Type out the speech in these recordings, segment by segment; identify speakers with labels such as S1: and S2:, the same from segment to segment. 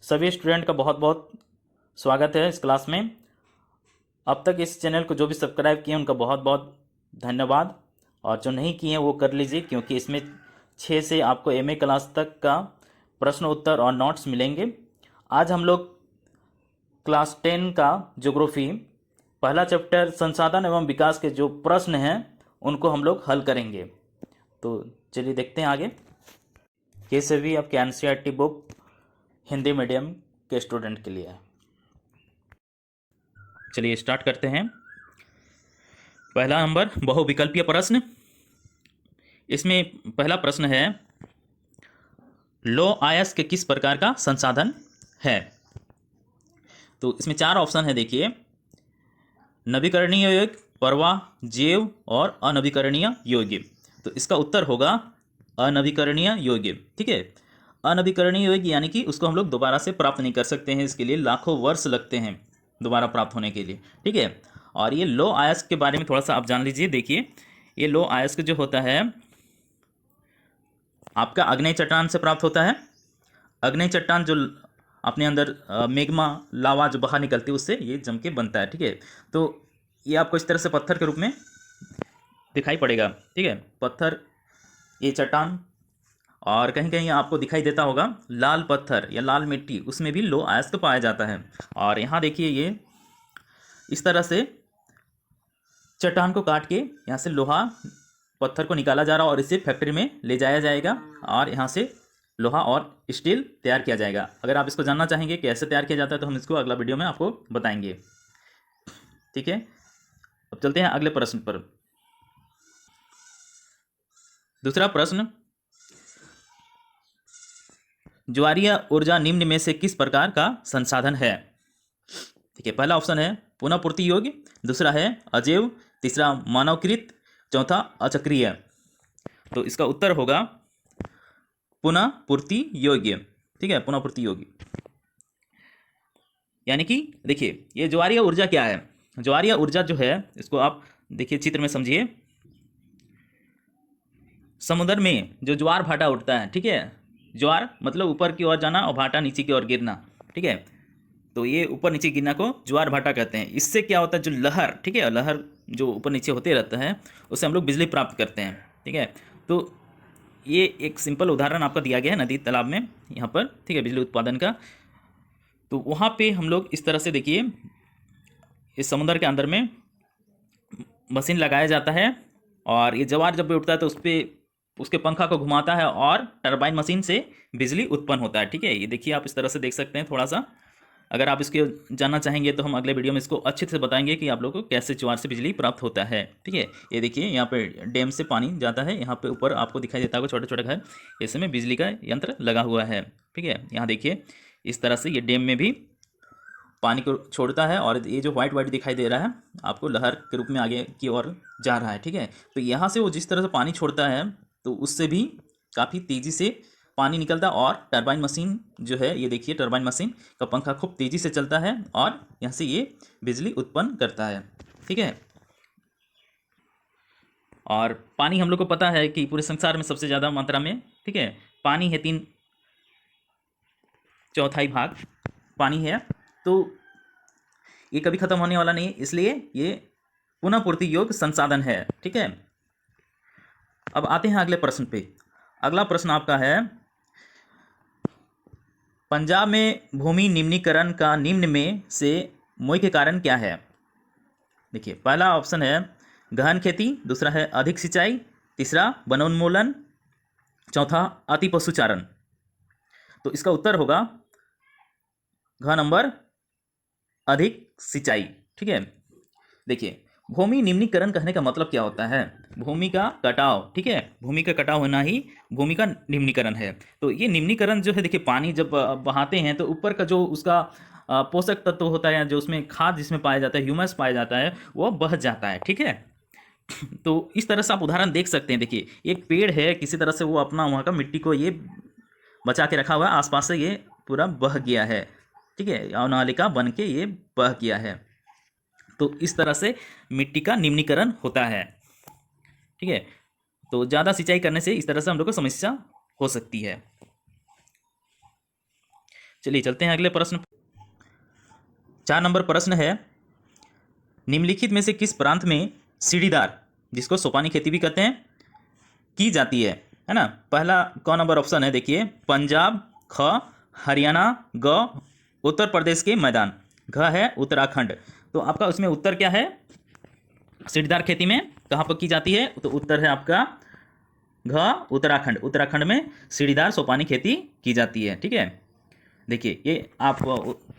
S1: सभी स्टूडेंट का बहुत बहुत स्वागत है इस क्लास में। अब तक इस चैनल को जो भी सब्सक्राइब किए उनका बहुत बहुत धन्यवाद, और जो नहीं किए हैं वो कर लीजिए, क्योंकि इसमें 6 से आपको एमए क्लास तक का प्रश्न उत्तर और नोट्स मिलेंगे। आज हम लोग क्लास 10 का ज्योग्राफी पहला चैप्टर संसाधन एवं विकास के जो प्रश्न हैं उनको हम लोग हल करेंगे। तो चलिए देखते हैं आगे। ये सभी आपके एनसीईआरटी बुक हिंदी मीडियम के स्टूडेंट के लिए है। चलिए स्टार्ट करते हैं। पहला नंबर बहुविकल्पीय प्रश्न। इसमें पहला प्रश्न है, लौह अयस्क किस प्रकार का संसाधन है? तो इसमें 4 ऑप्शन है, देखिए। नवीकरणीय योग्य, परवाह, जैव और अनवीकरणीय योग्य। तो इसका उत्तर होगा अनवीकरणीय योग्य। ठीक है, अनवीकरणीय योग्य यानी कि उसको हम लोग दोबारा से प्राप्त नहीं कर सकते हैं, इसके लिए लाखों वर्ष लगते हैं दोबारा प्राप्त होने के लिए। ठीक है, और ये लौह अयस्क के बारे में थोड़ा सा आप जान लीजिए। देखिए, ये लौह अयस्क जो होता है आपका आग्नेय चट्टान से प्राप्त होता है। आग्नेय चट्टान जो अपने अंदर मैग्मा लावा जो बाहर निकलती है उससे ये जम के बनता है। ठीक है, तो ये आपको इस तरह से पत्थर के रूप में दिखाई पड़ेगा। ठीक है, पत्थर, ये चट्टान, और कहीं कहीं आपको दिखाई देता होगा लाल पत्थर या लाल मिट्टी, उसमें भी लौह अयस्क पाया जाता है। और यहाँ देखिए, ये इस तरह से चट्टान को काट के यहाँ से लोहा पत्थर को निकाला जा रहा है और इसे फैक्ट्री में ले जाया जाएगा और यहाँ से लोहा और स्टील तैयार किया जाएगा। अगर आप इसको जानना चाहेंगे कि कैसे तैयार किया जाता है तो हम इसको अगला वीडियो में आपको बताएंगे। ठीक है, अब चलते हैं अगले प्रश्न पर। दूसरा प्रश्न, ज्वारीय ऊर्जा निम्न में से किस प्रकार का संसाधन है? ठीक है, पहला ऑप्शन है पुनःपूर्ति योग्य, दूसरा है अजैव, तीसरा मानवकृत, चौथा अचक्रीय। तो इसका उत्तर होगा पुनःपूर्ति योग्य। ठीक है, पुनःपूर्ति योग्य यानी कि देखिए, ये ज्वारीय ऊर्जा क्या है? ज्वारीय ऊर्जा जो है, इसको आप देखिए चित्र में समझिए। समुद्र में जो ज्वार भाटा उठता है, ठीक है, ज्वार मतलब ऊपर की ओर जाना और भाटा नीचे की ओर गिरना। ठीक है, तो ये ऊपर नीचे गिरना को ज्वार भाटा कहते हैं। इससे क्या होता है, जो लहर, ठीक है, लहर जो ऊपर नीचे होते रहता है उससे हम लोग बिजली प्राप्त करते हैं। ठीक है, तो ये एक सिंपल उदाहरण आपका दिया गया है नदी तालाब में यहाँ पर। ठीक है, बिजली उत्पादन का। तो वहाँ पे हम लोग इस तरह से देखिए, इस समुद्र के अंदर में मशीन लगाया जाता है और ये ज्वार जब भी उठता है तो उस पर उसके पंखा को घुमाता है और टरबाइन मशीन से बिजली उत्पन्न होता है। ठीक है, ये देखिए, आप इस तरह से देख सकते हैं थोड़ा सा। अगर आप इसके जानना चाहेंगे तो हम अगले वीडियो में इसको अच्छे से बताएंगे कि आप लोगों को कैसे ज्वार से बिजली प्राप्त होता है। ठीक है, ये देखिए, यहाँ पे डैम से पानी जाता है, यहाँ पे ऊपर आपको दिखाई देता होगा छोटे छोटे घर, इसमें बिजली का यंत्र लगा हुआ है। ठीक है, यहाँ देखिए, इस तरह से ये डैम में भी पानी को छोड़ता है और ये जो व्हाइट व्हाइट दिखाई दे रहा है आपको लहर के रूप में आगे की ओर जा रहा है। ठीक है, तो यहाँ से वो जिस तरह से पानी छोड़ता है तो उससे भी काफ़ी तेज़ी से पानी निकलता है और टरबाइन मशीन जो है, ये देखिए, टरबाइन मशीन का पंखा खूब तेज़ी से चलता है और यहाँ से ये बिजली उत्पन्न करता है। ठीक है, और पानी हम लोग को पता है कि पूरे संसार में सबसे ज़्यादा मात्रा में, ठीक है, पानी है, 3/4 भाग पानी है। तो ये कभी ख़त्म होने वाला नहीं, इसलिए ये पुनः पूर्ति योग्य संसाधन है। ठीक है, अब आते हैं अगले प्रश्न पे। अगला प्रश्न आपका है, पंजाब में भूमि निम्नीकरण का निम्न में से मुख्य कारण क्या है? देखिए, पहला ऑप्शन है गहन खेती, दूसरा है अधिक सिंचाई, तीसरा वनोन्मूलन, चौथा अति पशुचारण। तो इसका उत्तर होगा घ नंबर, अधिक सिंचाई। ठीक है, देखिए, भूमि निम्नीकरण कहने का मतलब क्या होता है? भूमि का कटाव। ठीक है, भूमि का कटाव होना ही भूमि का निम्नीकरण है। तो ये निम्नीकरण जो है, देखिए, पानी जब बहाते हैं तो ऊपर का जो उसका पोषक तत्व होता है, जो उसमें खाद जिसमें पाया जाता है, ह्यूमस पाया जाता है, वो बह जाता है। ठीक है, तो इस तरह से आप उदाहरण देख सकते हैं। देखिए, एक पेड़ है, किसी तरह से वो अपना वहाँ का मिट्टी को ये बचा के रखा हुआ है, आसपास से ये पूरा बह गया है। ठीक है, अवनालिका बन के ये बह गया है। तो इस तरह से मिट्टी का निम्नीकरण होता है। ठीक है, तो ज़्यादा सिंचाई करने से इस तरह से हम लोग को समस्या हो सकती है। चलिए चलते हैं अगले प्रश्न। 4 नंबर प्रश्न है, निम्नलिखित में से किस प्रांत में सीढ़ीदार, जिसको सोपानी खेती भी कहते हैं, की जाती है ना। पहला क नंबर ऑप्शन है, देखिए पंजाब, ख हरियाणा, ग उत्तर प्रदेश के मैदान, घ है उत्तराखंड। तो आपका उसमें उत्तर क्या है, सीढ़ीदार खेती में कहाँ पर की जाती है, तो उत्तर है आपका घ उत्तराखंड। उत्तराखंड में सीढ़ीदार सोपानी खेती की जाती है। ठीक है, देखिए ये आप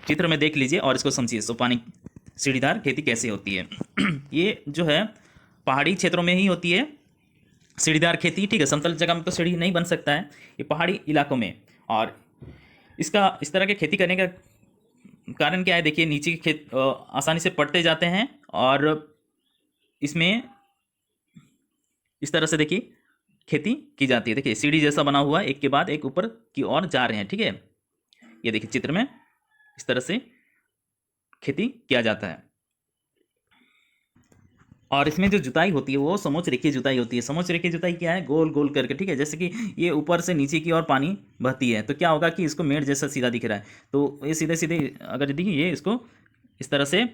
S1: चित्र में देख लीजिए और इसको समझिए, सोपानी सीढ़ीदार खेती कैसे होती है। ये जो है पहाड़ी क्षेत्रों में ही होती है सीढ़ीदार खेती। ठीक है, समतल जगह में तो सीढ़ी नहीं बन सकता है, ये पहाड़ी इलाकों में। और इसका इस तरह के खेती करने का कारण क्या है, देखिए नीचे के खेत आसानी से पड़ते जाते हैं और इसमें इस तरह से देखिए खेती की जाती है। देखिए सीढ़ी जैसा बना हुआ है, एक के बाद एक ऊपर की ओर जा रहे हैं। ठीक है, ये देखिए चित्र में इस तरह से खेती किया जाता है। और इसमें जो जुताई होती है वो समोच्च रेखीय जुताई होती है। समोच्च रेखीय जुताई क्या है, गोल गोल करके। ठीक है, जैसे कि ये ऊपर से नीचे की ओर पानी बहती है, तो क्या होगा कि इसको मेड़ जैसा सीधा दिख रहा है, तो ये सीधे सीधे अगर यदि ये इसको इस तरह से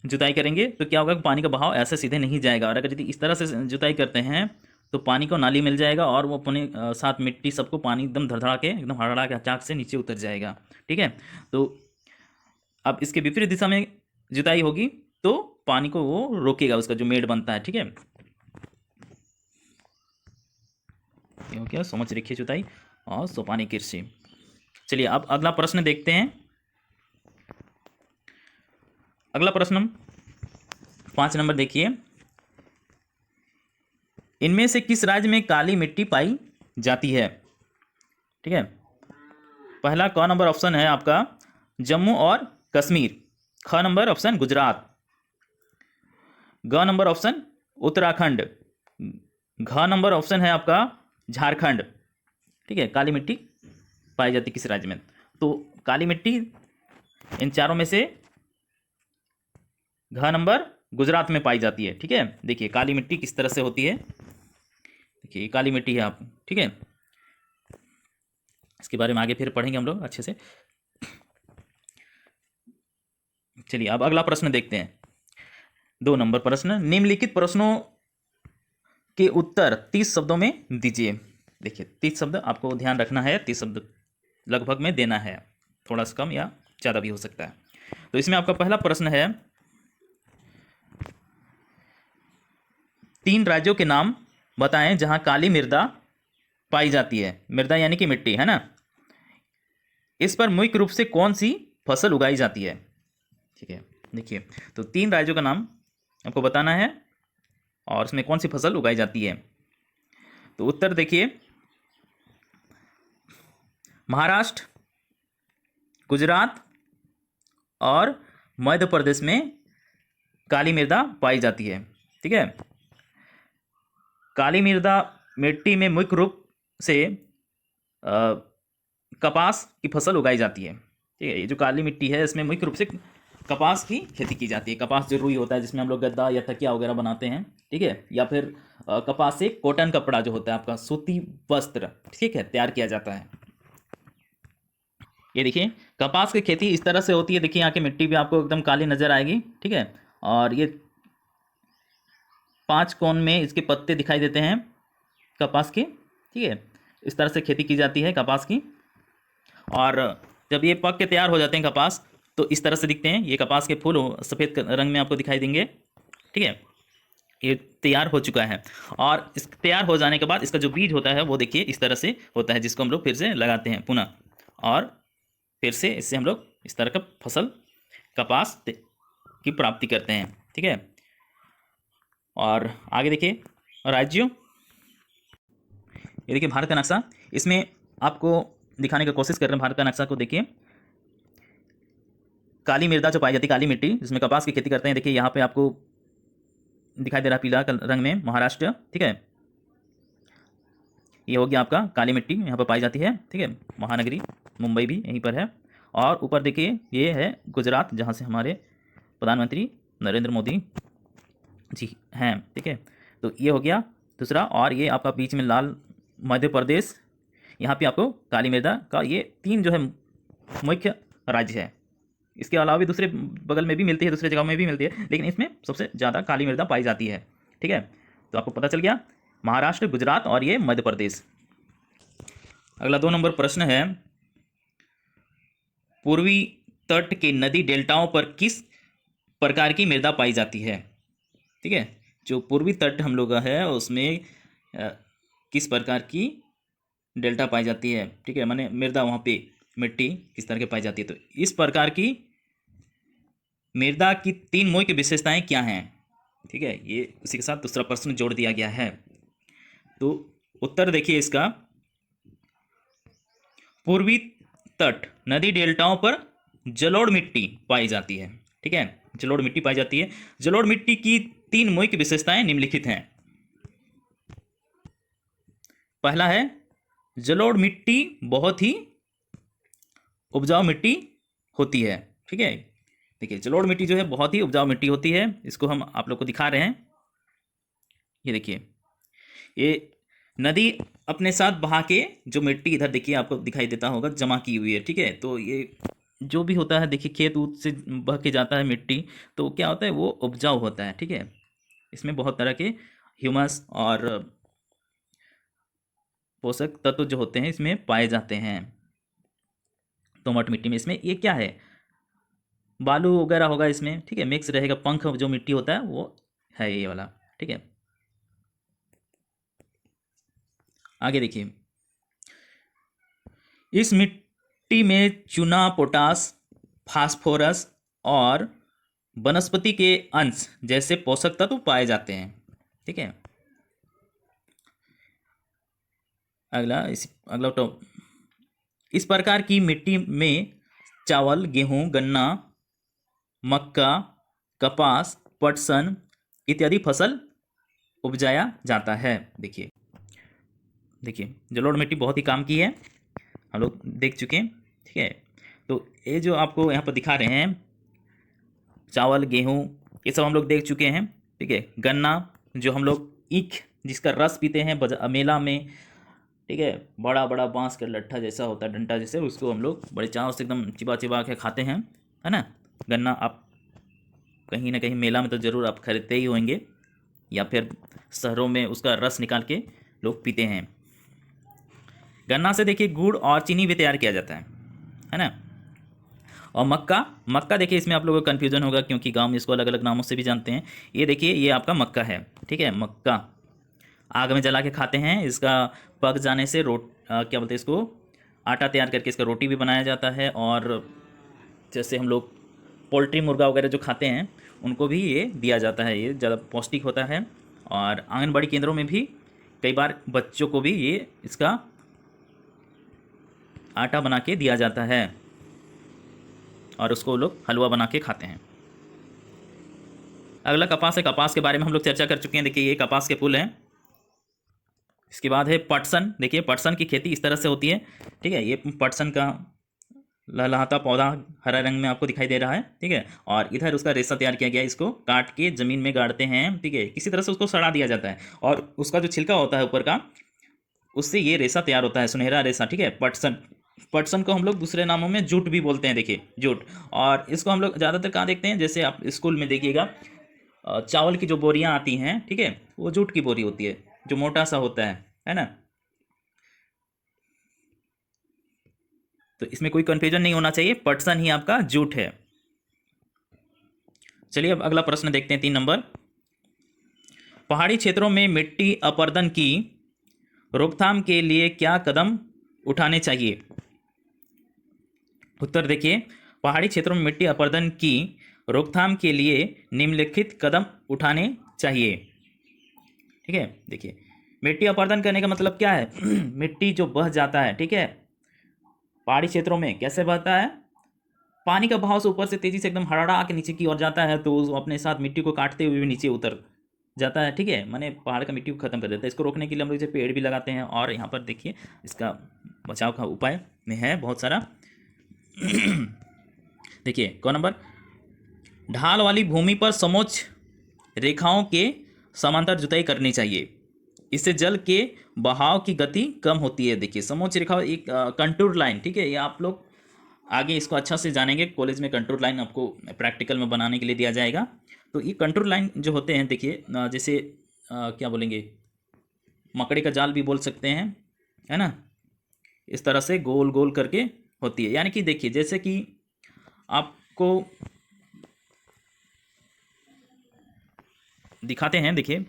S1: जुताई करेंगे तो क्या होगा कि पानी का बहाव ऐसे सीधे नहीं जाएगा। और अगर यदि इस तरह से जुताई करते हैं तो पानी को नाली मिल जाएगा और वो अपने साथ मिट्टी सबको पानी एकदम धड़धड़ा के एकदम हड़बड़ा के अचाक से नीचे उतर जाएगा। ठीक है, तो अब इसके विपरीत दिशा में जुताई होगी तो पानी को वो रोकेगा, उसका जो मेड़ बनता है। ठीक है, ये हो गया समोच्च रेखीय जुताई और सोपानी कृषि। चलिए अब अगला प्रश्न देखते हैं। अगला प्रश्न 5 नंबर देखिए, इनमें से किस राज्य में काली मिट्टी पाई जाती है। ठीक है, पहला क नंबर ऑप्शन है आपका जम्मू और कश्मीर, ख नंबर ऑप्शन गुजरात, ग नंबर ऑप्शन उत्तराखंड, घ नंबर ऑप्शन है आपका झारखंड। ठीक है, काली मिट्टी पाई जाती किस राज्य में, तो काली मिट्टी इन चारों में से घ नंबर गुजरात में पाई जाती है। ठीक है, देखिए काली मिट्टी किस तरह से होती है, देखिए काली मिट्टी है आप। ठीक है, इसके बारे में आगे फिर पढ़ेंगे हम लोग अच्छे से। चलिए अब अगला प्रश्न देखते हैं। 2 नंबर प्रश्न, निम्नलिखित प्रश्नों के उत्तर 30 शब्दों में दीजिए। देखिए 30 शब्द आपको ध्यान रखना है, 30 शब्द लगभग में देना है, थोड़ा सा कम या ज़्यादा भी हो सकता है। तो इसमें आपका पहला प्रश्न है, 3 राज्यों के नाम बताएं जहां काली मृदा पाई जाती है। मृदा यानी कि मिट्टी है ना, इस पर मुख्य रूप से कौन सी फसल उगाई जाती है। ठीक है, देखिए तो 3 राज्यों का नाम आपको बताना है और उसमें कौन सी फसल उगाई जाती है। तो उत्तर देखिए, महाराष्ट्र, गुजरात और मध्य प्रदेश में काली मृदा पाई जाती है। ठीक है, काली मृदा मिट्टी में मुख्य रूप से कपास की फसल उगाई जाती है। ठीक है, ये जो काली मिट्टी है इसमें मुख्य रूप से कपास की खेती की जाती है। कपास जो रुई होता है जिसमें हम लोग गद्दा या तकिया वगैरह बनाते हैं। ठीक है, या फिर कपास से कॉटन कपड़ा जो होता है आपका सूती वस्त्र, ठीक है, तैयार किया जाता है। ये देखिए कपास की खेती इस तरह से होती है। देखिए यहाँ की मिट्टी भी आपको एकदम काली नज़र आएगी। ठीक है, और ये 5 कोण में इसके पत्ते दिखाई देते हैं कपास के। ठीक है, इस तरह से खेती की जाती है कपास की। और जब ये पक के तैयार हो जाते हैं कपास तो इस तरह से दिखते हैं। ये कपास के फूल सफ़ेद रंग में आपको दिखाई देंगे। ठीक है, ये तैयार हो चुका है और इस तैयार हो जाने के बाद इसका जो बीज होता है वो देखिए इस तरह से होता है, जिसको हम लोग फिर से लगाते हैं पुनः, और फिर से इससे हम लोग इस तरह का फसल कपास की प्राप्ति करते हैं। ठीक है, और आगे देखिए राज्यों, ये देखिए भारत का नक्शा, इसमें आपको दिखाने की कोशिश कर रहे हैं। भारत का नक्शा को देखिए, काली मृदा जो पाई जाती है, काली मिट्टी जिसमें कपास की खेती करते हैं, देखिए यहाँ पे आपको दिखाई दे रहा है पीला रंग में महाराष्ट्र। ठीक है, ये हो गया आपका काली मिट्टी यहाँ पर पाई जाती है। ठीक है, महानगरी मुंबई भी यहीं पर है। और ऊपर देखिए ये है गुजरात, जहाँ से हमारे प्रधानमंत्री नरेंद्र मोदी जी हैं। ठीक है, तो ये हो गया दूसरा। और ये आपका बीच में लाल मध्य प्रदेश, यहाँ पे आपको काली मृदा का ये 3 जो है मुख्य राज्य है। इसके अलावा भी दूसरे बगल में भी मिलती है, दूसरे जगह में भी मिलती है, लेकिन इसमें सबसे ज़्यादा काली मृदा पाई जाती है। ठीक है, तो आपको पता चल गया महाराष्ट्र, गुजरात और ये मध्य प्रदेश। अगला 2 नंबर प्रश्न है, पूर्वी तट के नदी डेल्टाओं पर किस प्रकार की मृदा पाई जाती है। ठीक है, जो पूर्वी तट हम लोग का है उसमें किस प्रकार की डेल्टा पाई जाती है। ठीक है, माने मृदा, वहाँ पे मिट्टी किस तरह की पाई जाती है। तो इस प्रकार की मृदा की 3 मुख्य विशेषताएं क्या हैं। ठीक है, ये उसी के साथ दूसरा प्रश्न जोड़ दिया गया है। तो उत्तर देखिए इसका, पूर्वी तट नदी डेल्टाओं पर जलोढ़ मिट्टी पाई जाती है। ठीक है, जलोढ़ मिट्टी पाई जाती है। जलोढ़ मिट्टी की 3 मुख्य विशेषताएं निम्नलिखित हैं। पहला है, जलोढ़ मिट्टी बहुत ही उपजाऊ मिट्टी होती है। ठीक है, देखिए जलोढ़ मिट्टी जो है बहुत ही उपजाऊ मिट्टी होती है। इसको हम आप लोग को दिखा रहे हैं, ये देखिए, ये नदी अपने साथ बहा के जो मिट्टी इधर देखिए आपको दिखाई देता होगा जमा की हुई है। ठीक है, तो ये जो भी होता है देखिए खेत ऊत से बह के जाता है मिट्टी, तो क्या होता है वो उपजाऊ होता है। ठीक है, इसमें बहुत तरह के ह्यूमस और पोषक तत्व जो होते हैं इसमें पाए जाते हैं। दोमट मिट्टी में इसमें ये क्या है, बालू वगैरह होगा इसमें। ठीक है, मिक्स रहेगा, पंख जो मिट्टी होता है वो है ये वाला। ठीक है, आगे देखिए, इस मिट्टी में चूना, पोटास, फास्फोरस और वनस्पति के अंश जैसे पोषक तत्व पाए जाते हैं। ठीक है, अगला टॉप, इस प्रकार की मिट्टी में चावल, गेहूं, गन्ना, मक्का, कपास, पटसन इत्यादि फसल उपजाया जाता है। देखिए देखिए जलोढ़ मिट्टी बहुत ही काम की है, हम लोग देख चुके हैं। ठीक है, तो ये जो आपको यहाँ पर दिखा रहे हैं चावल, गेहूँ, ये सब हम लोग देख चुके हैं। ठीक है, गन्ना जो हम लोग ईख जिसका रस पीते हैं मेला में। ठीक है, बड़ा बड़ा बांस का लट्ठा जैसा होता है, डंडा जैसे, उसको हम लोग बड़े चाव से एकदम चिबा चिबा के खाते हैं, है ना। गन्ना आप कहीं ना कहीं मेला में तो ज़रूर आप खरीदते ही होंगे, या फिर शहरों में उसका रस निकाल के लोग पीते हैं। गन्ना से देखिए गुड़ और चीनी भी तैयार किया जाता है ना। और मक्का देखिए, इसमें आप लोगों को कन्फ्यूजन होगा क्योंकि गांव में इसको अलग अलग नामों से भी जानते हैं। ये देखिए, ये आपका मक्का है। ठीक है, मक्का आग में जला के खाते हैं। इसका पक जाने से क्या बोलते हैं इसको, आटा तैयार करके इसका रोटी भी बनाया जाता है। और जैसे हम लोग पोल्ट्री, मुर्गा वगैरह जो खाते हैं उनको भी ये दिया जाता है। ये ज़्यादा पौष्टिक होता है। और आंगनबाड़ी केंद्रों में भी कई बार बच्चों को भी ये इसका आटा बना के दिया जाता है और उसको लोग हलवा बना के खाते हैं। अगला कपास है। कपास के बारे में हम लोग चर्चा कर चुके हैं। देखिए, ये कपास के फूल हैं। इसके बाद है पटसन। देखिए, पटसन की खेती इस तरह से होती है। ठीक है, ये पटसन का लहलहाता पौधा हरा रंग में आपको दिखाई दे रहा है। ठीक है, और इधर उसका रेशा तैयार किया गया है। इसको काट के ज़मीन में गाड़ते हैं। ठीक है, किसी तरह से उसको सड़ा दिया जाता है और उसका जो छिलका होता है ऊपर का, उससे ये रेशा तैयार होता है, सुनहरा रेशा। ठीक है, पटसन को हम लोग दूसरे नामों में जूट भी बोलते हैं। देखिए, जूट। और इसको हम लोग ज़्यादातर कहाँ देखते हैं, जैसे आप स्कूल में देखिएगा चावल की जो बोरियां आती हैं, ठीक है, वो जूट की बोरी होती है, जो मोटा सा होता है ना। तो इसमें कोई कंफ्यूजन नहीं होना चाहिए, पटसन ही आपका जूट है। चलिए अब अगला प्रश्न देखते हैं, 3 नंबर। पहाड़ी क्षेत्रों में मिट्टी अपरदन की रोकथाम के लिए क्या कदम उठाने चाहिए। उत्तर देखिए, पहाड़ी क्षेत्रों में मिट्टी अपरदन की रोकथाम के लिए निम्नलिखित कदम उठाने चाहिए। ठीक है, देखिए, मिट्टी अपरदन करने का मतलब क्या है मिट्टी जो बह जाता है, ठीक है, पहाड़ी क्षेत्रों में कैसे बहता है, पानी का बहाव से ऊपर से तेजी से एकदम हड़ाड़ा के नीचे की ओर जाता है, तो अपने साथ मिट्टी को काटते हुए भी नीचे उतर जाता है। ठीक है, माने पहाड़ का मिट्टी को खत्म कर देता है। इसको रोकने के लिए हम लोग पेड़ भी लगाते हैं। और यहाँ पर देखिए, इसका बचाव का उपाय में है बहुत सारा। देखिए, कौन नंबर, ढाल वाली भूमि पर समोच्च रेखाओं के समांतर जुताई करनी चाहिए। इससे जल के बहाव की गति कम होती है। देखिए, समोच्च रेखा एक कंटूर लाइन, ठीक है, ये आप लोग आगे इसको अच्छा से जानेंगे, कॉलेज में कंट्रोल लाइन आपको प्रैक्टिकल में बनाने के लिए दिया जाएगा। तो ये कंट्रोल लाइन जो होते हैं देखिए, जैसे क्या बोलेंगे, मकड़ी का जाल भी बोल सकते हैं, है ना। इस तरह से गोल गोल करके होती है, यानी कि देखिए जैसे कि आपको दिखाते हैं, देखिए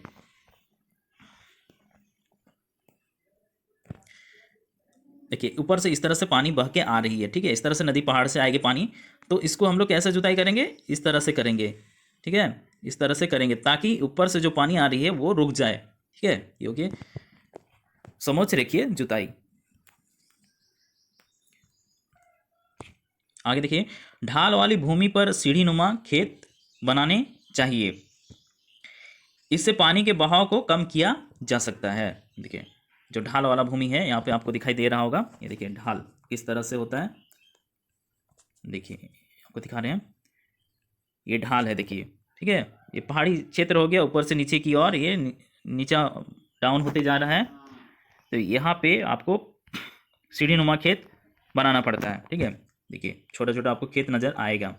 S1: देखिए ऊपर से इस तरह से पानी बह के आ रही है, ठीक है, इस तरह से नदी पहाड़ से आएगी पानी। तो इसको हम लोग कैसे जुताई करेंगे, इस तरह से करेंगे, ठीक है, इस तरह से करेंगे ताकि ऊपर से जो पानी आ रही है वो रुक जाए, ठीक है। ये हो गया समोच्च रेखीय जुताई। आगे देखिए, ढाल वाली भूमि पर सीढ़ी नुमा खेत बनाने चाहिए, इससे पानी के बहाव को कम किया जा सकता है। देखिए जो ढाल वाला भूमि है यहाँ पे आपको दिखाई दे रहा होगा, ये देखिए ढाल किस तरह से होता है, देखिए आपको दिखा रहे हैं, ये ढाल है देखिए, ठीक है। ये पहाड़ी क्षेत्र हो गया, ऊपर से नीचे की ओर ये नीचा डाउन होते जा रहा है। तो यहाँ पे आपको सीढ़ी नुमा खेत बनाना पड़ता है, ठीक है। देखिए छोटा छोटा आपको खेत नज़र आएगा।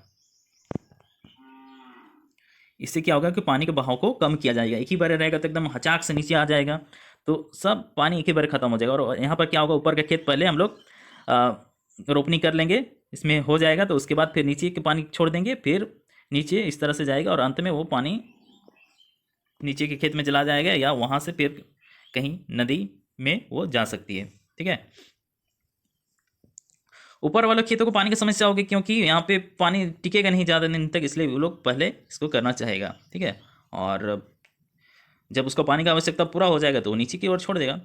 S1: इससे क्या होगा कि पानी के बहाव को कम किया जाएगा, एक ही बार रहेगा तो एकदम हचाक से नीचे आ जाएगा, तो सब पानी एक ही बार खत्म हो जाएगा। और यहाँ पर क्या होगा, ऊपर का खेत पहले हम लोग रोपनी कर लेंगे, इसमें हो जाएगा, तो उसके बाद फिर नीचे के पानी छोड़ देंगे, फिर नीचे इस तरह से जाएगा और अंत में वो पानी नीचे के खेत में चला जाएगा, या वहाँ से फिर कहीं नदी में वो जा सकती है, ठीक है। ऊपर वाले खेतों को पानी की समस्या होगी, क्योंकि यहाँ पे पानी टिकेगा नहीं ज़्यादा दिन तक, इसलिए वो लोग पहले इसको करना चाहेगा, ठीक है। और जब उसको पानी का आवश्यकता पूरा हो जाएगा तो वो नीचे की ओर छोड़ देगा।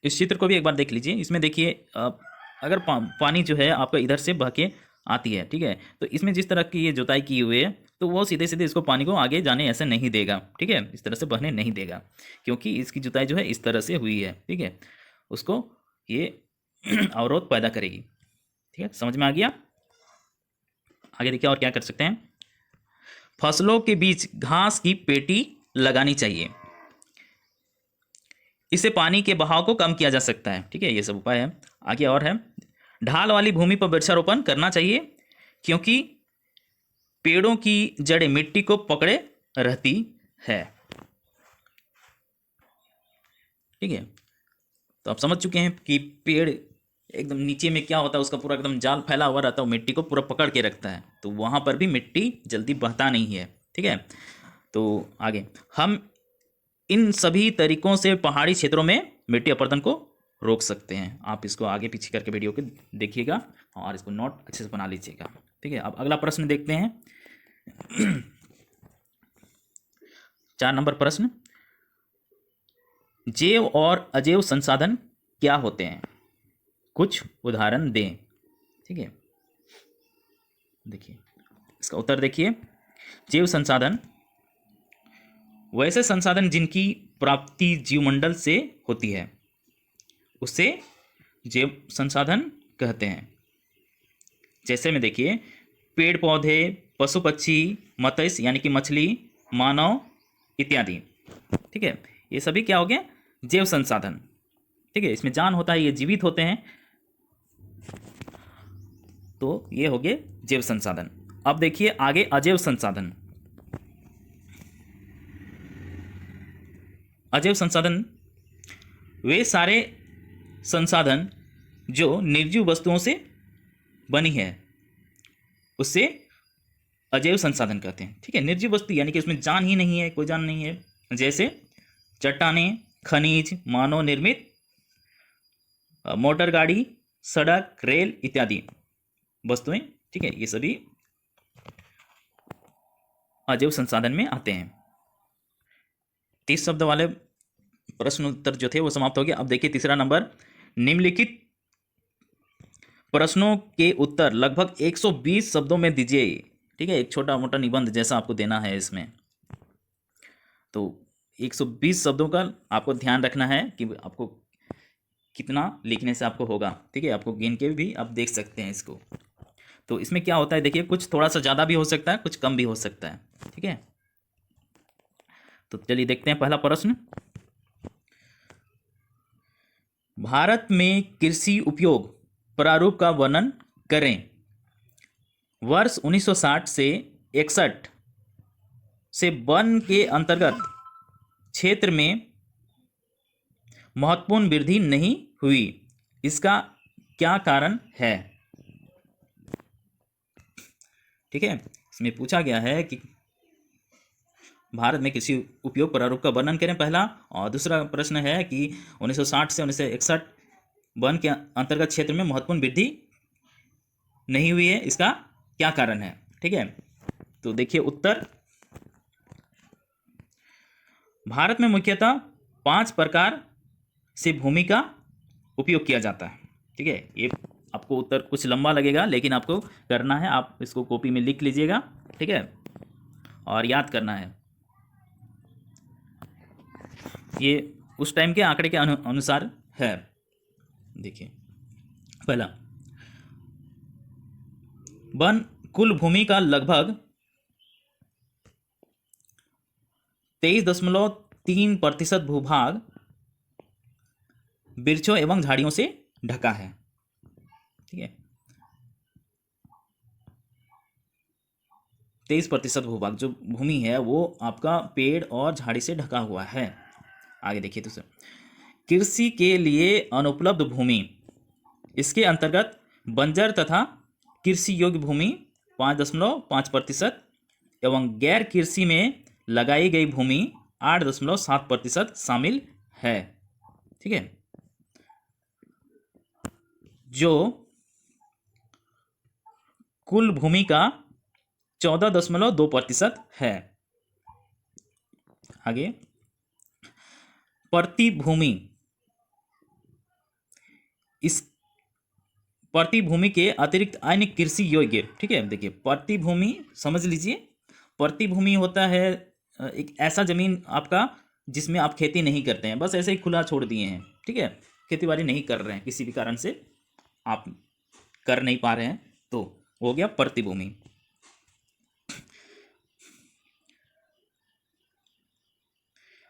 S1: इस चित्र को भी एक बार देख लीजिए, इसमें देखिए अगर पानी जो है आपका इधर से बह के आती है, ठीक है, तो इसमें जिस तरह की ये जुताई की हुई है तो वो सीधे सीधे इसको पानी को आगे जाने ऐसे नहीं देगा, ठीक है, इस तरह से बहने नहीं देगा, क्योंकि इसकी जुताई जो है इस तरह से हुई है, ठीक है, उसको ये अवरोध पैदा करेगी, ठीक है, समझ में आ गया। आगे देखिए और क्या कर सकते हैं, फसलों के बीच घास की पेटी लगानी चाहिए, इससे पानी के बहाव को कम किया जा सकता है, ठीक है, ये सब उपाय है। आगे और है, ढाल वाली भूमि पर वृक्षारोपण करना चाहिए, क्योंकि पेड़ों की जड़ें मिट्टी को पकड़े रहती है, ठीक है। तो आप समझ चुके हैं कि पेड़ एकदम नीचे में क्या होता है, उसका पूरा एकदम जाल फैला हुआ रहता है, वो मिट्टी को पूरा पकड़ के रखता है, तो वहाँ पर भी मिट्टी जल्दी बहता नहीं है, ठीक है। तो आगे हम इन सभी तरीकों से पहाड़ी क्षेत्रों में मिट्टी अपरदन को रोक सकते हैं। आप इसको आगे पीछे करके वीडियो को देखिएगा और इसको नोट अच्छे से बना लीजिएगा, ठीक है। अब अगला प्रश्न देखते हैं 4 नंबर प्रश्न, जैव और अजैव संसाधन क्या होते हैं, कुछ उदाहरण दें, ठीक है। देखिए इसका उत्तर देखिए, जैव संसाधन वैसे संसाधन जिनकी प्राप्ति जीवमंडल से होती है, उसे जैव संसाधन कहते हैं। जैसे में देखिए पेड़ पौधे, पशु पक्षी, मत्स्य यानी कि मछली, मानव इत्यादि, ठीक है, ये सभी क्या हो गए, जैव संसाधन, ठीक है, इसमें जान होता है, ये जीवित होते हैं, तो ये हो गए जैव संसाधन। अब देखिए आगे अजैव संसाधन। अजैव संसाधन वे सारे संसाधन जो निर्जीव वस्तुओं से बनी है, उससे अजैव संसाधन कहते हैं, ठीक है। निर्जीव वस्तु यानी कि उसमें जान ही नहीं है, कोई जान नहीं है, जैसे चट्टानें, खनिज, मानव निर्मित, मोटर गाड़ी, सड़क, रेल इत्यादि वस्तुएं, ठीक है, ये सभी अजैव संसाधन में आते हैं। 30 शब्द वाले प्रश्न उत्तर जो थे वो समाप्त हो गया। अब देखिए तीसरा नंबर, निम्नलिखित प्रश्नों के उत्तर लगभग 120 शब्दों में दीजिए, ठीक है, एक छोटा मोटा निबंध जैसा आपको देना है इसमें। तो 120 शब्दों का आपको ध्यान रखना है कि आपको कितना लिखने से आपको होगा, ठीक है, आपको गिन के भी आप देख सकते हैं इसको। तो इसमें क्या होता है देखिए, कुछ थोड़ा सा ज़्यादा भी हो सकता है, कुछ कम भी हो सकता है, ठीक है। तो चलिए देखते हैं पहला प्रश्न, भारत में कृषि उपयोग प्रारूप का वर्णन करें। वर्ष 1960 से 61 से वन के अंतर्गत क्षेत्र में महत्वपूर्ण वृद्धि नहीं हुई, इसका क्या कारण है? ठीक है, इसमें पूछा गया है कि भारत में कृषि उपयोग प्रारूप का वर्णन करें पहला, और दूसरा प्रश्न है कि 1960 से 1961 वन के अंतर्गत क्षेत्र में महत्वपूर्ण वृद्धि नहीं हुई है, इसका क्या कारण है। ठीक है, तो देखिए उत्तर, भारत में मुख्यतः 5 प्रकार से भूमि का उपयोग किया जाता है। ठीक है, ये आपको उत्तर कुछ लंबा लगेगा लेकिन आपको करना है, आप इसको कॉपी में लिख लीजिएगा। ठीक है, और याद करना है। ये उस टाइम के आंकड़े के अनुसार है। देखिए पहला, वन कुल भूमि का लगभग 23.3% भूभाग वृक्षों एवं झाड़ियों से ढका है। ठीक है, 23% भूभाग जो भूमि है वो आपका पेड़ और झाड़ी से ढका हुआ है। आगे देखिए दूसरा, कृषि के लिए अनुपलब्ध भूमि, इसके अंतर्गत बंजर तथा कृषि योग्य भूमि 5.5% एवं गैर कृषि में लगाई गई भूमि 8.7% शामिल है। ठीक है, जो कुल भूमि का 14.2% है। आगे, प्रतिभूमि, इस प्रतिभूमि के अतिरिक्त अन्य कृषि योग्य, ठीक है, देखिए प्रतिभूमि समझ लीजिए, प्रतिभूमि होता है एक ऐसा जमीन आपका जिसमें आप खेती नहीं करते हैं, बस ऐसे ही खुला छोड़ दिए हैं। ठीक है, खेती बाड़ी नहीं कर रहे हैं, किसी भी कारण से आप कर नहीं पा रहे हैं, तो हो गया प्रतिभूमि।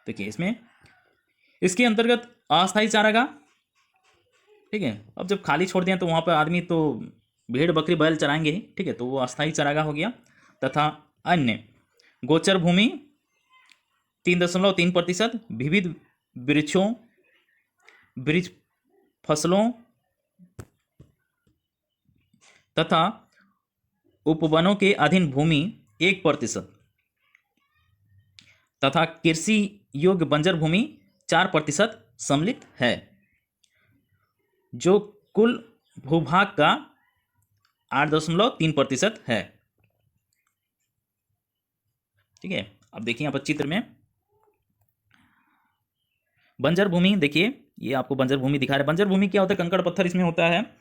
S1: देखिए इसमें इसके अंतर्गत अस्थायी चारागाह, ठीक है, अब जब खाली छोड़ दिया तो वहाँ पर आदमी तो भेड़ बकरी बैल चराएंगे ही। ठीक है, तो वो अस्थायी चारागाह हो गया। तथा अन्य गोचर भूमि 3.3%, विविध वृक्षों वृक्ष फसलों तथा उपवनों के अधीन भूमि 1% तथा कृषि योग्य बंजर भूमि 4% सम्मिलित है, जो कुल भूभाग का 8.3% है। ठीक है, अब देखिए यहाँ पर चित्र में बंजर भूमि, देखिए ये आपको बंजर भूमि दिखा रहे हैं। बंजर भूमि क्या होता है, कंकड़ पत्थर इसमें होता है,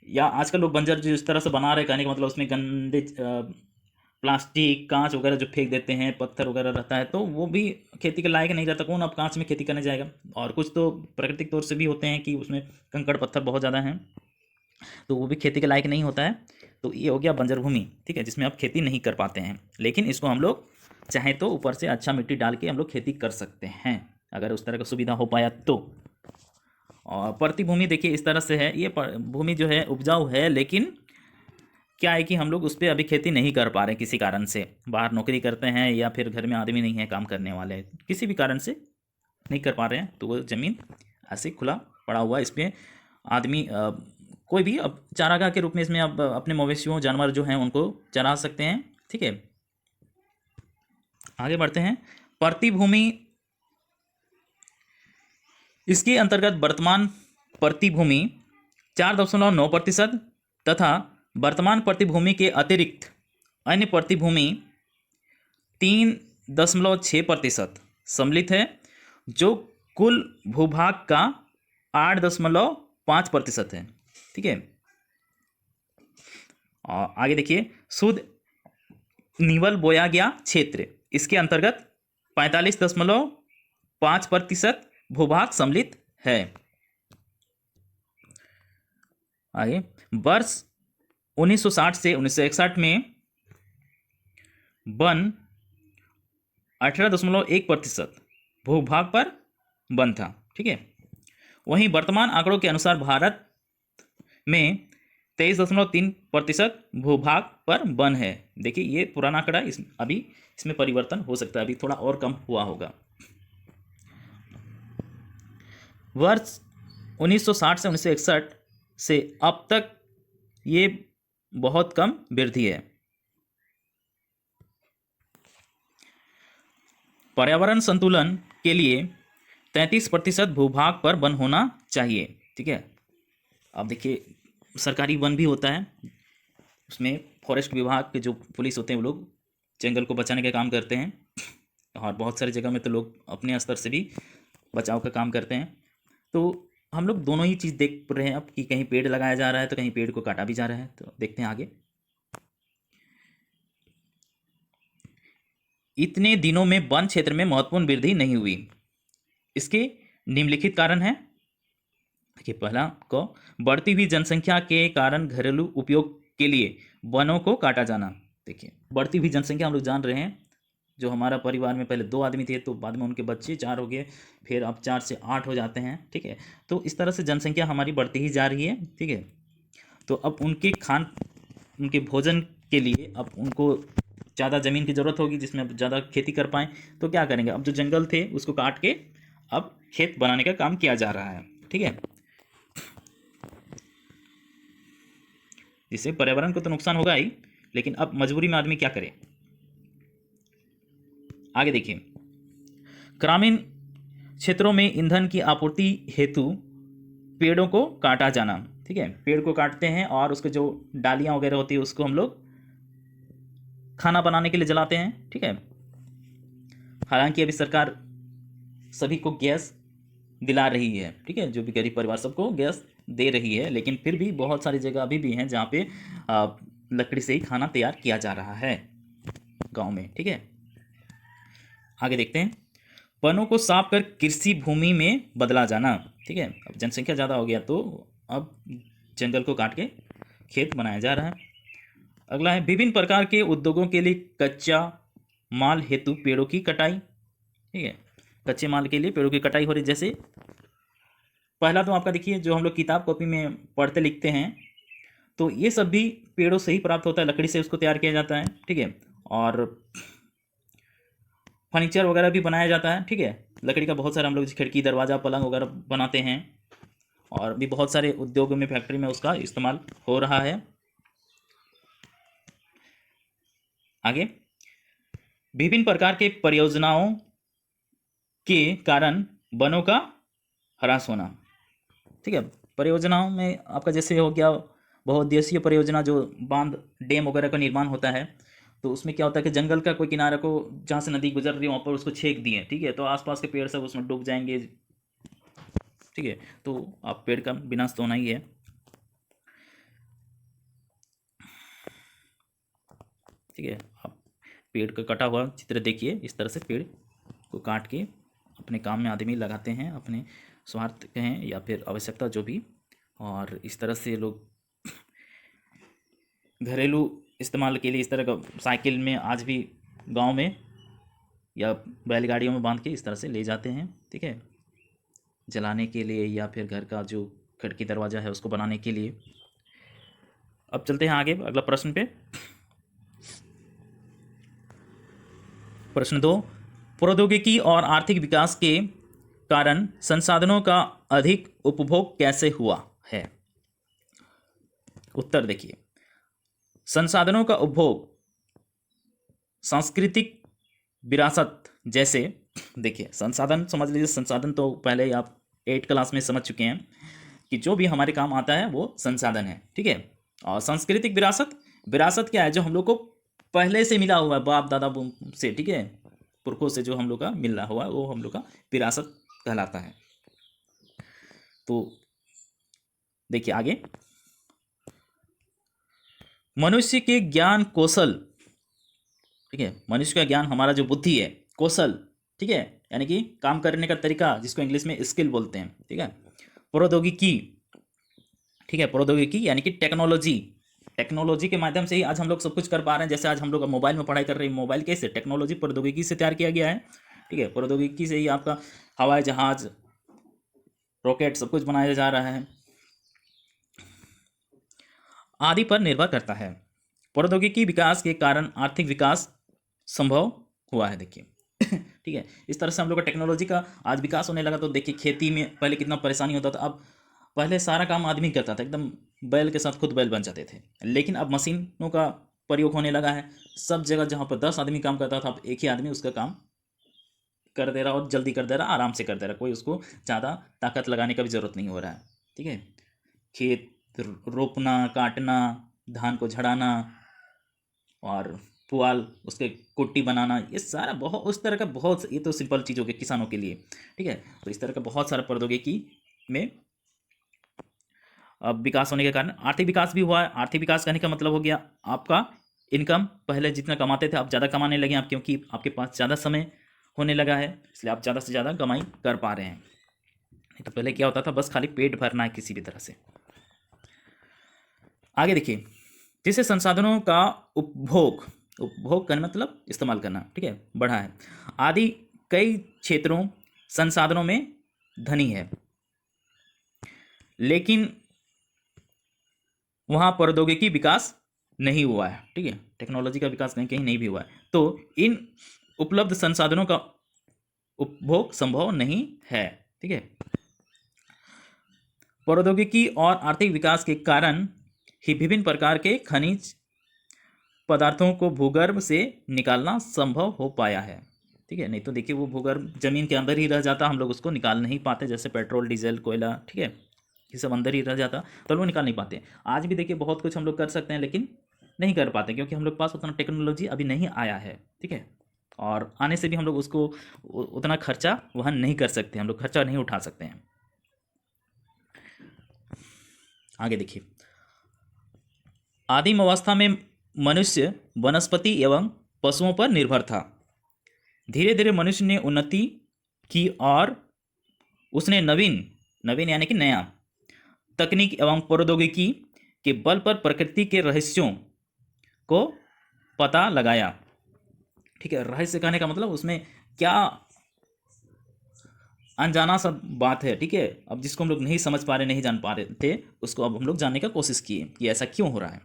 S1: या आजकल लोग बंजर जिस तरह से बना रहे, कहने का मतलब उसमें गंदे प्लास्टिक कांच वगैरह जो फेंक देते हैं, पत्थर वगैरह रहता है, तो वो भी खेती के लायक नहीं रहता। कौन अब कांच में खेती करने जाएगा। और कुछ तो प्राकृतिक तौर से भी होते हैं कि उसमें कंकड़ पत्थर बहुत ज़्यादा हैं, तो वो भी खेती के लायक नहीं होता है। तो ये हो गया बंजर भूमि, ठीक है, जिसमें आप खेती नहीं कर पाते हैं, लेकिन इसको हम लोग चाहें तो ऊपर से अच्छा मिट्टी डाल के हम लोग खेती कर सकते हैं, अगर उस तरह का सुविधा हो पाया तो। और प्रतिभूमि देखिए इस तरह से है, ये भूमि जो है उपजाऊ है, लेकिन क्या है कि हम लोग उस पर अभी खेती नहीं कर पा रहे हैं, किसी कारण से बाहर नौकरी करते हैं या फिर घर में आदमी नहीं है काम करने वाले, किसी भी कारण से नहीं कर पा रहे हैं, तो वो ज़मीन ऐसे खुला पड़ा हुआ है। इस पर आदमी कोई भी अब चारागाह के रूप में इसमें अब अपने मवेशियों जानवर जो हैं उनको चरा सकते हैं। ठीक है, आगे बढ़ते हैं। प्रतिभूमि, इसके अंतर्गत वर्तमान प्रतिभूमि 4.9% तथा वर्तमान प्रतिभूमि के अतिरिक्त अन्य प्रतिभूमि 3.6% सम्मिलित है, जो कुल भूभाग का 8.5% है। ठीक है, और आगे देखिए, शुद्ध निवल बोया गया क्षेत्र, इसके अंतर्गत 45.5% भूभाग सम्मिलित है। आगे, वर्ष 1960 से 1961 में वन 18.1% भूभाग पर वन था। ठीक है, वहीं वर्तमान आंकड़ों के अनुसार भारत में 23.3% भूभाग पर वन है। देखिए ये पुराना आंकड़ा, अभी इसमें परिवर्तन हो सकता है, अभी थोड़ा और कम हुआ होगा। वर्ष 1960 से 1961 से अब तक ये बहुत कम वृद्धि है। पर्यावरण संतुलन के लिए 33% भूभाग पर वन होना चाहिए। ठीक है, अब देखिए सरकारी वन भी होता है, उसमें फॉरेस्ट विभाग के जो पुलिस होते हैं वो लोग जंगल को बचाने का काम करते हैं, और बहुत सारी जगह में तो लोग अपने स्तर से भी बचाव का काम करते हैं। तो हम लोग दोनों ही चीज़ देख रहे हैं अब कि कहीं पेड़ लगाया जा रहा है तो कहीं पेड़ को काटा भी जा रहा है। तो देखते हैं आगे। इतने दिनों में वन क्षेत्र में महत्वपूर्ण वृद्धि नहीं हुई, इसके निम्नलिखित कारण हैं। देखिए पहला को बढ़ती हुई जनसंख्या के कारण घरेलू उपयोग के लिए वनों को काटा जाना। देखिए बढ़ती हुई जनसंख्या हम लोग जान रहे हैं, जो हमारा परिवार में पहले 2 आदमी थे तो बाद में उनके बच्चे 4 हो गए, फिर अब 4 से 8 हो जाते हैं। ठीक है, तो इस तरह से जनसंख्या हमारी बढ़ती ही जा रही है। ठीक है, तो अब उनके भोजन के लिए अब उनको ज़्यादा ज़मीन की ज़रूरत होगी जिसमें अब ज़्यादा खेती कर पाएँ। तो क्या करेंगे, अब जो जंगल थे उसको काट के अब खेत बनाने का काम किया जा रहा है। ठीक है, जिससे पर्यावरण को तो नुकसान होगा ही, लेकिन अब मजबूरी में आदमी क्या करे। आगे देखिए, ग्रामीण क्षेत्रों में ईंधन की आपूर्ति हेतु पेड़ों को काटा जाना। ठीक है, पेड़ को काटते हैं और उसके जो डालियाँ वगैरह होती है उसको हम लोग खाना बनाने के लिए जलाते हैं। ठीक है, हालांकि अभी सरकार सभी को गैस दिला रही है। ठीक है, जो भी गरीब परिवार सबको गैस दे रही है, लेकिन फिर भी बहुत सारी जगह अभी भी हैं जहाँ पे लकड़ी से ही खाना तैयार किया जा रहा है गांव में। ठीक है, आगे देखते हैं, वनों को साफ कर कृषि भूमि में बदला जाना। ठीक है, अब जनसंख्या ज़्यादा हो गया तो अब जंगल को काट के खेत बनाया जा रहा है। अगला है, विभिन्न प्रकार के उद्योगों के लिए कच्चा माल हेतु पेड़ों की कटाई। ठीक है, कच्चे माल के लिए पेड़ों की कटाई हो रही। जैसे पहला तो आपका देखिए, जो हम लोग किताब कॉपी में पढ़ते लिखते हैं तो ये सब भी पेड़ों से ही प्राप्त होता है, लकड़ी से उसको तैयार किया जाता है। ठीक है, और फर्नीचर वगैरह भी बनाया जाता है। ठीक है, लकड़ी का बहुत सारा हम लोग खिड़की दरवाज़ा पलंग वगैरह बनाते हैं, और भी बहुत सारे उद्योग में फैक्ट्री में उसका इस्तेमाल हो रहा है। आगे, विभिन्न प्रकार के परियोजनाओं के कारण वनों का ह्रास होना। ठीक है, परियोजनाओं में आपका जैसे हो गया बहुउद्देशीय परियोजना, जो बांध डैम वगैरह का निर्माण होता है, तो उसमें क्या होता है कि जंगल का कोई किनारा को जहाँ से नदी गुजर रही है वहाँ पर उसको छेक दिए। ठीक है, तो आसपास के पेड़ सब उसमें डूब जाएंगे। ठीक है, तो आप पेड़ का विनाश तो होना ही है। ठीक है, आप पेड़ का कटा हुआ चित्र देखिए, इस तरह से पेड़ को काट के अपने काम में आदमी लगाते हैं, अपने स्वार्थ कहें या फिर आवश्यकता जो भी, और इस तरह से लोग घरेलू इस्तेमाल के लिए इस तरह का साइकिल में आज भी गांव में या बैलगाड़ियों में बांध के इस तरह से ले जाते हैं। ठीक है, जलाने के लिए या फिर घर का जो खिड़की दरवाज़ा है उसको बनाने के लिए। अब चलते हैं आगे अगला प्रश्न पे। प्रश्न 2, प्रौद्योगिकी और आर्थिक विकास के कारण संसाधनों का अधिक उपभोग कैसे हुआ है। उत्तर देखिए, संसाधनों का उपभोग सांस्कृतिक विरासत जैसे, देखिए संसाधन समझ लीजिए, संसाधन तो पहले ही आप 8 क्लास में समझ चुके हैं कि जो भी हमारे काम आता है वो संसाधन है। ठीक है, और सांस्कृतिक विरासत, विरासत क्या है, जो हम लोग को पहले से मिला हुआ है बाप दादा से। ठीक है, पुरखों से जो हम लोग का मिला हुआ है वो हम लोग का विरासत कहलाता है। तो देखिए आगे, मनुष्य के ज्ञान कौशल। ठीक है, मनुष्य का ज्ञान, हमारा जो बुद्धि है, कौशल। ठीक है, यानी कि काम करने का तरीका, जिसको इंग्लिश में स्किल बोलते हैं। ठीक है, प्रौद्योगिकी। ठीक है, प्रौद्योगिकी यानी कि टेक्नोलॉजी, टेक्नोलॉजी के माध्यम से ही आज हम लोग सब कुछ कर पा रहे हैं। जैसे आज हम लोग मोबाइल में पढ़ाई कर रहे हैं, मोबाइल कैसे, टेक्नोलॉजी प्रौद्योगिकी से तैयार किया गया है। ठीक है, प्रौद्योगिकी से ही आपका हवाई जहाज, रॉकेट सब कुछ बनाया जा रहा है। आदि पर निर्भर करता है। प्रौद्योगिकी विकास के कारण आर्थिक विकास संभव हुआ है। देखिए ठीक है, इस तरह से हम लोग का टेक्नोलॉजी का आज विकास होने लगा। तो देखिए खेती में पहले कितना परेशानी होता था, अब पहले सारा काम आदमी करता था, एकदम बैल के साथ खुद बैल बन जाते थे। लेकिन अब मशीनों का प्रयोग होने लगा है। सब जगह जहाँ पर 10 आदमी काम करता था, अब एक ही आदमी उसका काम कर दे रहा और जल्दी कर दे रहा, आराम से कर दे रहा, कोई उसको ज़्यादा ताकत लगाने का भी ज़रूरत नहीं हो रहा है। ठीक है, खेत रोपना, काटना, धान को झड़ाना और पुआल उसके कुट्टी बनाना, ये सारा बहुत उस तरह का बहुत, ये तो सिंपल चीज़ हो गई किसानों के लिए। ठीक है, तो इस तरह का बहुत सारा प्रौद्योगिकी में अब विकास होने के कारण आर्थिक विकास भी हुआ है। आर्थिक विकास कहने का मतलब हो गया आपका इनकम, पहले जितना कमाते थे आप ज़्यादा कमाने लगे आप, क्योंकि आपके पास ज़्यादा समय होने लगा है, इसलिए आप ज़्यादा से ज़्यादा कमाई कर पा रहे हैं। नहीं तो पहले क्या होता था, बस खाली पेट भरना है किसी भी तरह से। आगे देखिए, जिससे संसाधनों का उपभोग, उपभोग करना मतलब इस्तेमाल करना, ठीक है, बढ़ा है। आदि कई क्षेत्रों संसाधनों में धनी है, लेकिन वहाँ प्रौद्योगिकी विकास नहीं हुआ है। ठीक है, टेक्नोलॉजी का विकास कहीं कहीं नहीं भी हुआ है। तो इन उपलब्ध संसाधनों का उपभोग संभव नहीं है। ठीक है, प्रौद्योगिकी और आर्थिक विकास के कारण ही विभिन्न प्रकार के खनिज पदार्थों को भूगर्भ से निकालना संभव हो पाया है। ठीक है, नहीं तो देखिए वो भूगर्भ जमीन के अंदर ही रह जाता, हम लोग उसको निकाल नहीं पाते, जैसे पेट्रोल, डीजल, कोयला, ठीक है, ये सब अंदर ही रह जाता तो लोग निकाल नहीं पाते। आज भी देखिए बहुत कुछ हम लोग कर सकते हैं, लेकिन नहीं कर पाते क्योंकि हम लोग पास उतना टेक्नोलॉजी अभी नहीं आया है। ठीक है, और आने से भी हम लोग उसको उतना खर्चा वहन नहीं कर सकते, हम लोग खर्चा नहीं उठा सकते हैं। आगे देखिए, आदिम अवस्था में मनुष्य वनस्पति एवं पशुओं पर निर्भर था। धीरे धीरे मनुष्य ने उन्नति की और उसने नवीन नवीन यानी कि नया तकनीक एवं प्रौद्योगिकी के बल पर प्रकृति के रहस्यों को पता लगाया। ठीक है, रहस्य कहने का मतलब उसमें क्या अनजाना सा बात है। ठीक है, अब जिसको हम लोग नहीं समझ पा रहे, नहीं जान पा रहे थे, उसको अब हम लोग जानने का कोशिश किए कि ऐसा क्यों हो रहा है।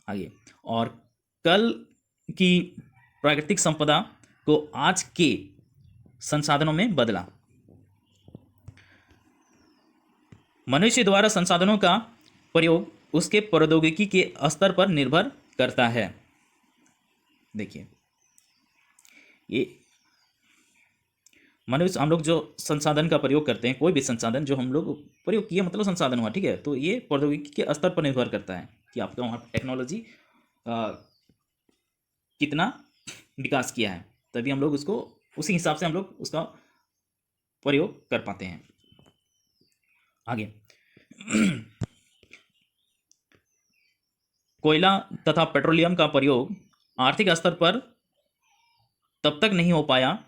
S1: आगे, और कल की प्राकृतिक संपदा को आज के संसाधनों में बदला। मनुष्य द्वारा संसाधनों का प्रयोग उसके प्रौद्योगिकी के स्तर पर निर्भर करता है। देखिए, ये मनुष्य, हम लोग जो संसाधन का प्रयोग करते हैं, कोई भी संसाधन जो हम लोग प्रयोग किए मतलब संसाधन हुआ। ठीक है, तो ये प्रौद्योगिकी के स्तर पर निर्भर करता है कि आपका वहाँ टेक्नोलॉजी कितना विकास किया है, तभी हम लोग उसको उसी हिसाब से हम लोग उसका प्रयोग कर पाते हैं। आगे कोयला तथा पेट्रोलियम का प्रयोग आर्थिक स्तर पर तब तक नहीं हो पाया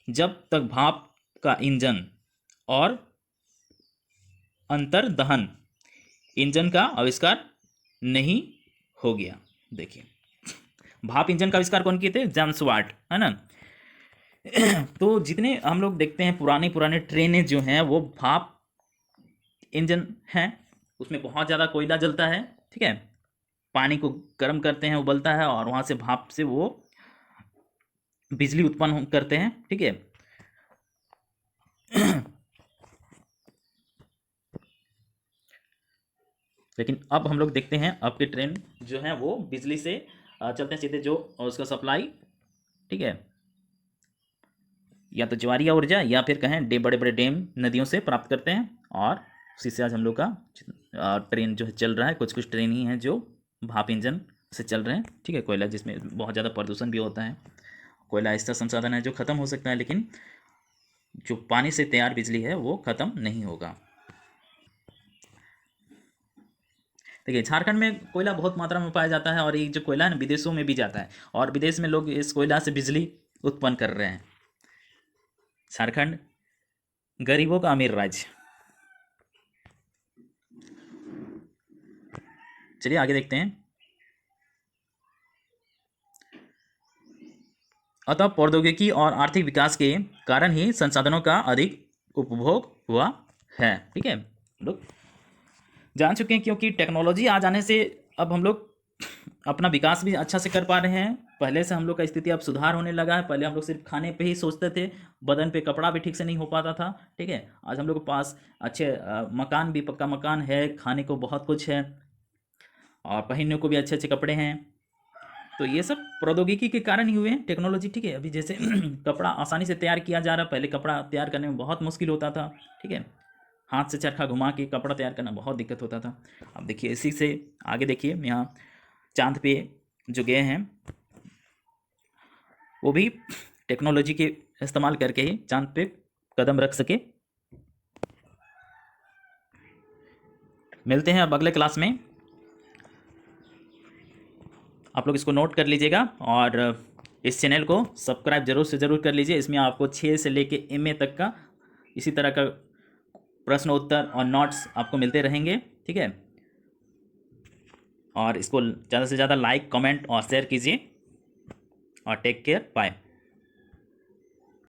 S1: जब तक भाप का इंजन और अंतर्दहन इंजन का आविष्कार नहीं हो गया। देखिए, भाप इंजन का आविष्कार कौन किए थे? जेम्स वाट, है ना। तो जितने हम लोग देखते हैं पुरानी पुरानी ट्रेनें जो हैं वो भाप इंजन हैं, उसमें बहुत ज़्यादा कोयला जलता है। ठीक है, पानी को गर्म करते हैं, उबलता है और वहाँ से भाप से वो बिजली उत्पन्न करते हैं। ठीक है, लेकिन अब हम लोग देखते हैं अब के ट्रेन जो है वो बिजली से चलते हैं सीधे, जो और उसका सप्लाई, ठीक है, या तो ज्वारीय ऊर्जा या फिर कहें बड़े बड़े डैम नदियों से प्राप्त करते हैं, और उसी से आज हम लोग का ट्रेन जो है चल रहा है। कुछ कुछ ट्रेन ही हैं जो भाप इंजन से चल रहे हैं। ठीक है, कोयला जिसमें बहुत ज़्यादा प्रदूषण भी होता है। कोयला ऐसा संसाधन है जो ख़त्म हो सकता है, लेकिन जो पानी से तैयार बिजली है वो ख़त्म नहीं होगा। देखिए, झारखंड में कोयला बहुत मात्रा में पाया जाता है और ये जो कोयला है ना विदेशों में भी जाता है, और विदेश में लोग इस कोयला से बिजली उत्पन्न कर रहे हैं। झारखंड गरीबों का अमीर राज्य। चलिए आगे देखते हैं। अतः प्रौद्योगिकी और आर्थिक विकास के कारण ही संसाधनों का अधिक उपभोग हुआ है। ठीक है, लोग जान चुके हैं, क्योंकि टेक्नोलॉजी आ जाने से अब हम लोग अपना विकास भी अच्छा से कर पा रहे हैं। पहले से हम लोग का स्थिति अब सुधार होने लगा है। पहले हम लोग सिर्फ खाने पे ही सोचते थे, बदन पे कपड़ा भी ठीक से नहीं हो पाता था। ठीक है, आज हम लोग के पास अच्छे मकान भी, पक्का मकान है, खाने को बहुत कुछ है, और पहनने को भी अच्छे अच्छे कपड़े हैं। तो ये सब प्रौद्योगिकी के कारण ही हुए हैं, टेक्नोलॉजी। ठीक है, अभी जैसे कपड़ा आसानी से तैयार किया जा रहा है, पहले कपड़ा तैयार करने में बहुत मुश्किल होता था। ठीक है, हाथ से चरखा घुमा के कपड़ा तैयार करना बहुत दिक्कत होता था। अब देखिए, इसी से आगे देखिए, यहाँ चांद पे जो गए हैं वो भी टेक्नोलॉजी के इस्तेमाल करके ही चांद पे कदम रख सके। मिलते हैं अब अगले क्लास में। आप लोग इसको नोट कर लीजिएगा, और इस चैनल को सब्सक्राइब जरूर से ज़रूर कर लीजिए। इसमें आपको 6 से लेके MA तक का इसी तरह का प्रश्न उत्तर और नोट्स आपको मिलते रहेंगे। ठीक है, और इसको ज़्यादा से ज़्यादा लाइक, कमेंट और शेयर कीजिए, और टेक केयर, बाय।